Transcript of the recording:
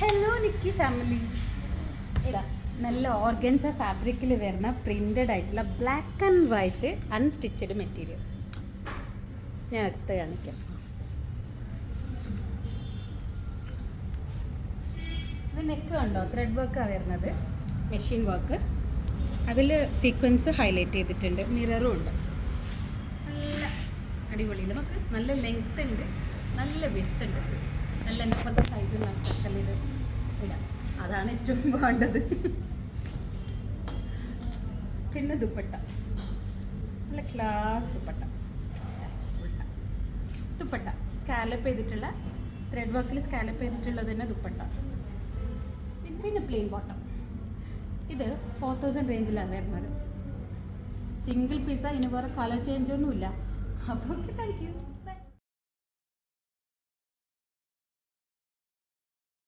Hello Nikki family, ഇതാ നല്ല organza ഫാബ്രിക്കിൽ വരുന്ന പ്രിൻറ്റഡ് ആയിട്ടുള്ള black and white unstitched material ഞാൻ അടുത്ത് കാണിക്കാം. ഇത് നെക്ക് കണ്ടോ, ത്രെഡ് വർക്കാണ് വരുന്നത്, മെഷീൻ വർക്ക്. അതിൽ സീക്വൻസ് ഹൈലൈറ്റ് ചെയ്തിട്ടുണ്ട്, മിററും ഉണ്ട്. നല്ല അടിപൊളിയിൽ നമുക്ക് നല്ല ലെങ്ത് ഉണ്ട്, നല്ല വിഡ്ത്ത് ഉണ്ട്. നല്ല ഇപ്പോഴത്തെ സൈസിൽ ചക്കൽ ഇത് ഇടാം, അതാണ് ഏറ്റവും വേണ്ടത്. പിന്നെ ദുപ്പട്ട, നല്ല ക്ലാസ് ദുപ്പട്ട. ദുപ്പട്ട സ്കാലപ്പ് ചെയ്തിട്ടുള്ള, ത്രെഡ് വർക്കിൽ സ്കാലപ്പ് ചെയ്തിട്ടുള്ളത് തന്നെ ദുപ്പട്ട. പിന്നെ പ്ലെയിൻ ബോട്ടം. ഇത് 4000 റേഞ്ചിലാണ് വരുന്നത്. സിംഗിൾ പീസാണ്, ഇനി വേറെ കളർ ചേഞ്ച് ഒന്നുമില്ല. അപ്പോൾ ഓക്കെ, താങ്ക് യു.